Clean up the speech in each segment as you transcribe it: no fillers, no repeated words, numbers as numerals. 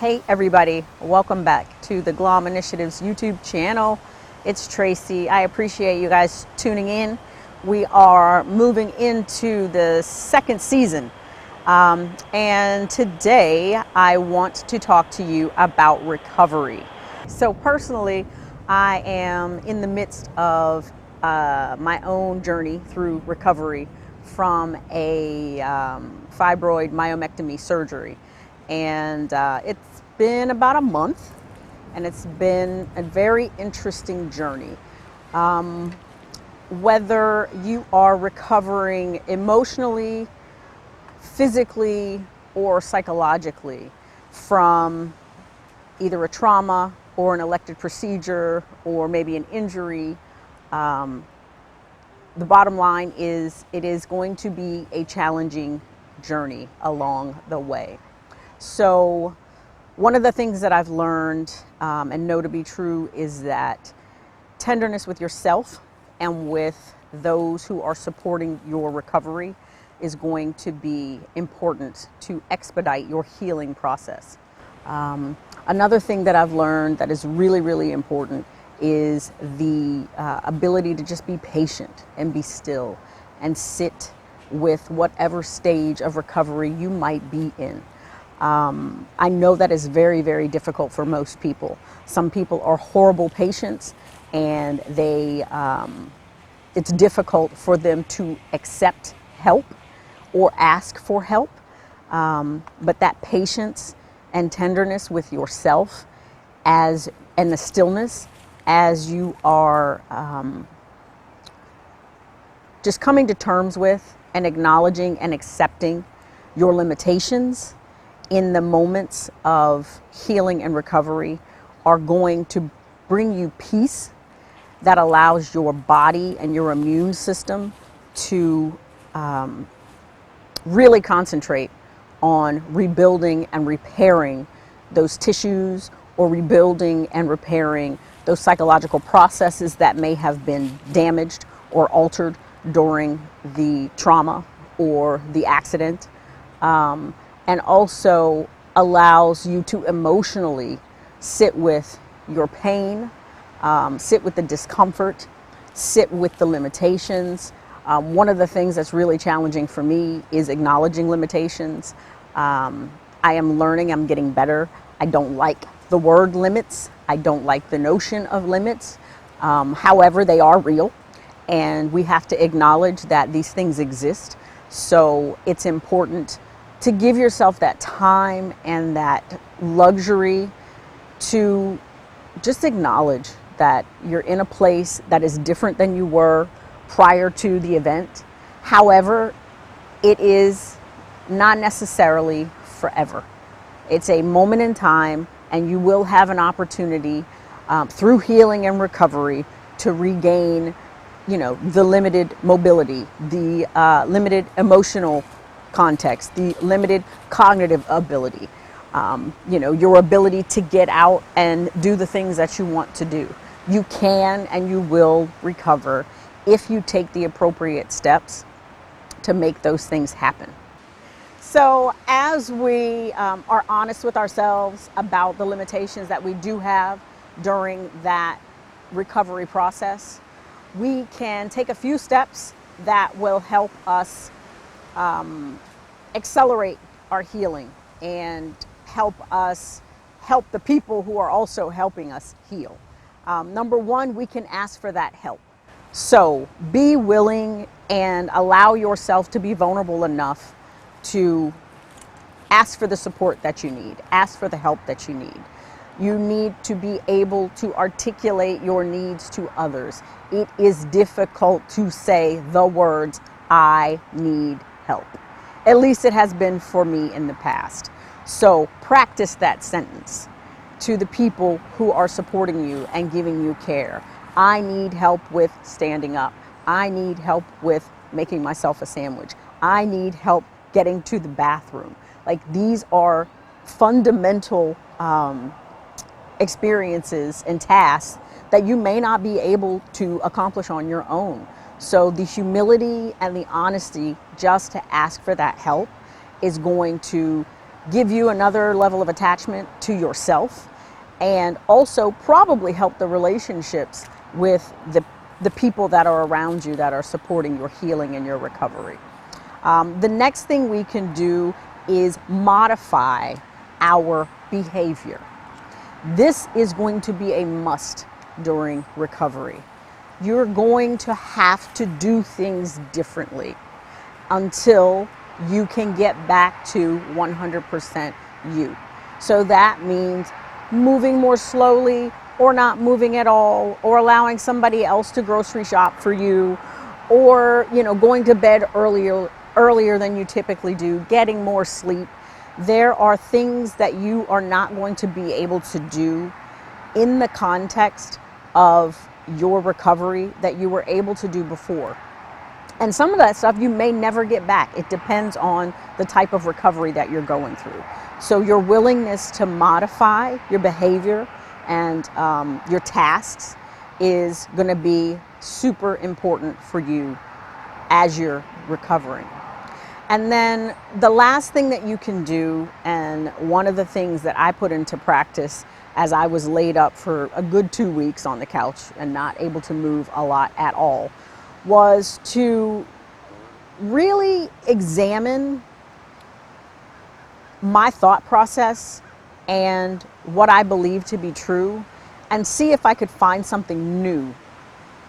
Hey everybody, welcome back to the Glom Initiatives YouTube channel. It's Tracy. I appreciate you guys tuning in. We are moving into the second season. And today I want to talk to you about recovery. So personally, I am in the midst of my own journey through recovery from a fibroid myomectomy surgery. And it's been about a month, and it's been a very interesting journey. Whether you are recovering emotionally, physically, or psychologically from either a trauma or an elective procedure or maybe an injury, the bottom line is it is going to be a challenging journey along the way. So one of the things that I've learned and know to be true is that tenderness with yourself and with those who are supporting your recovery is going to be important to expedite your healing process. Another thing that I've learned that is really, really important is the ability to just be patient and be still and sit with whatever stage of recovery you might be in. I know that is very, very difficult for most people. Some people are horrible patients, and it's difficult for them to accept help or ask for help. But that patience and tenderness with yourself and the stillness as you are just coming to terms with and acknowledging and accepting your limitations in the moments of healing and recovery are going to bring you peace that allows your body and your immune system to really concentrate on rebuilding and repairing those tissues, or rebuilding and repairing those psychological processes that may have been damaged or altered during the trauma or the accident. And also allows you to emotionally sit with your pain, sit with the discomfort, sit with the limitations. One of the things that's really challenging for me is acknowledging limitations. I am learning, I'm getting better. I don't like the word limits. I don't like the notion of limits. However, they are real, and we have to acknowledge that these things exist. So it's important to give yourself that time and that luxury to just acknowledge that you're in a place that is different than you were prior to the event. However, it is not necessarily forever. It's a moment in time, and you will have an opportunity through healing and recovery to regain, the limited mobility, the limited emotional context, the limited cognitive ability, your ability to get out and do the things that you want to do. You can and you will recover if you take the appropriate steps to make those things happen. So as we are honest with ourselves about the limitations that we do have during that recovery process, we can take a few steps that will help us accelerate our healing and help the people who are also helping us heal. Number one, we can ask for that help. So be willing and allow yourself to be vulnerable enough to ask for the support that you need, ask for the help that you need. You need to be able to articulate your needs to others. It is difficult to say the words, "I need help." At least it has been for me in the past. So practice that sentence to the people who are supporting you and giving you care. I need help with standing up. I need help with making myself a sandwich. I need help getting to the bathroom. Like, these are fundamental experiences and tasks that you may not be able to accomplish on your own. So the humility and the honesty just to ask for that help is going to give you another level of attachment to yourself, and also probably help the relationships with the people that are around you that are supporting your healing and your recovery. The next thing we can do is modify our behavior. This is going to be a must during recovery. You're going to have to do things differently until you can get back to 100% you. So that means moving more slowly, or not moving at all, or allowing somebody else to grocery shop for you, or going to bed earlier than you typically do, getting more sleep. There are things that you are not going to be able to do in the context of your recovery that you were able to do before. And some of that stuff you may never get back. It depends on the type of recovery that you're going through. So your willingness to modify your behavior and your tasks is going to be super important for you as you're recovering. And then the last thing that you can do, and one of the things that I put into practice as I was laid up for a good 2 weeks on the couch and not able to move a lot at all, was to really examine my thought process and what I believe to be true, and see if I could find something new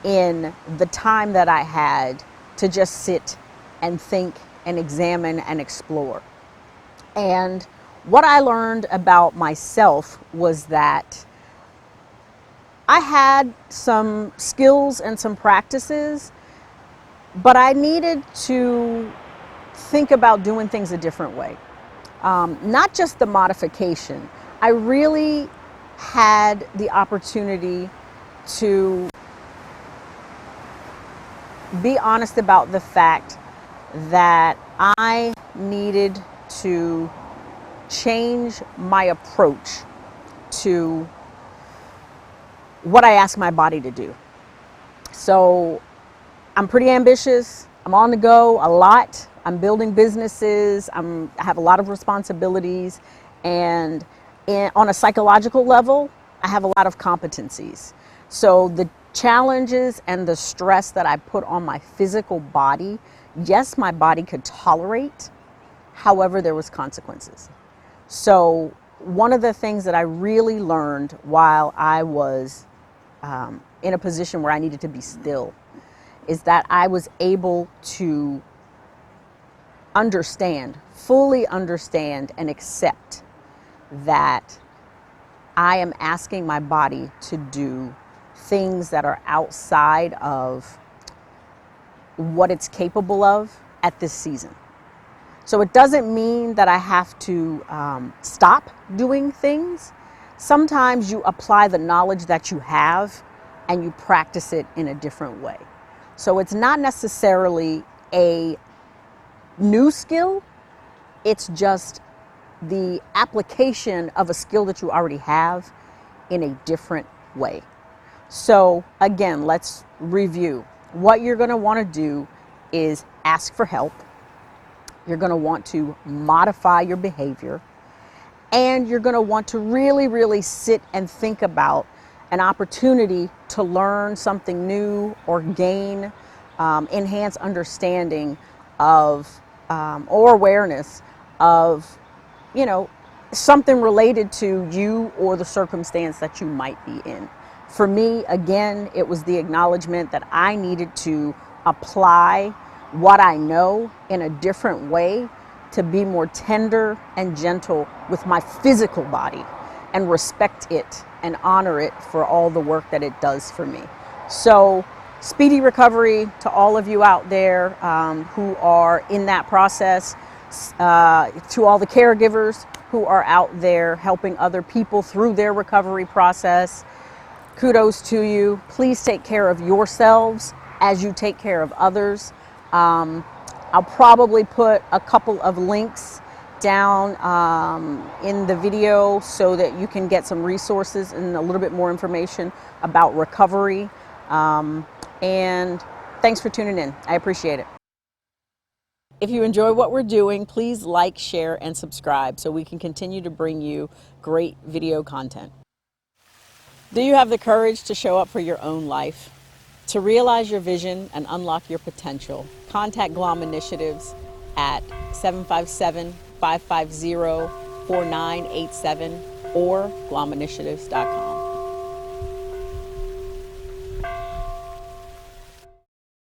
in the time that I had to just sit and think and examine and explore. And what I learned about myself was that I had some skills and some practices, but I needed to think about doing things a different way. Not just the modification. I really had the opportunity to be honest about the fact that I needed to change my approach to what I ask my body to do. So I'm pretty ambitious. I'm on the go a lot. I'm building businesses. I have a lot of responsibilities. And on a psychological level, I have a lot of competencies. So the challenges and the stress that I put on my physical body, yes, my body could tolerate. However, there was consequences. So one of the things that I really learned while I was in a position where I needed to be still is that I was able to fully understand and accept that I am asking my body to do things that are outside of what it's capable of at this season. So it doesn't mean that I have to stop doing things. Sometimes you apply the knowledge that you have and you practice it in a different way. So it's not necessarily a new skill, it's just the application of a skill that you already have in a different way. So again, let's review. What you're going to want to do is ask for help. You're going to want to modify your behavior, and you're going to want to really, really sit and think about an opportunity to learn something new or gain enhanced understanding of or awareness of, something related to you or the circumstance that you might be in. For me, again, it was the acknowledgement that I needed to apply what I know in a different way to be more tender and gentle with my physical body and respect it and honor it for all the work that it does for me. So speedy recovery to all of you out there who are in that process, to all the caregivers who are out there helping other people through their recovery process. Kudos to you. Please take care of yourselves as you take care of others. I'll probably put a couple of links down in the video so that you can get some resources and a little bit more information about recovery. And thanks for tuning in. I appreciate it. If you enjoy what we're doing, please like, share, and subscribe so we can continue to bring you great video content. Do you have the courage to show up for your own life? To realize your vision and unlock your potential, contact GLOM Initiatives at 757-550-4987 or glominitiatives.com.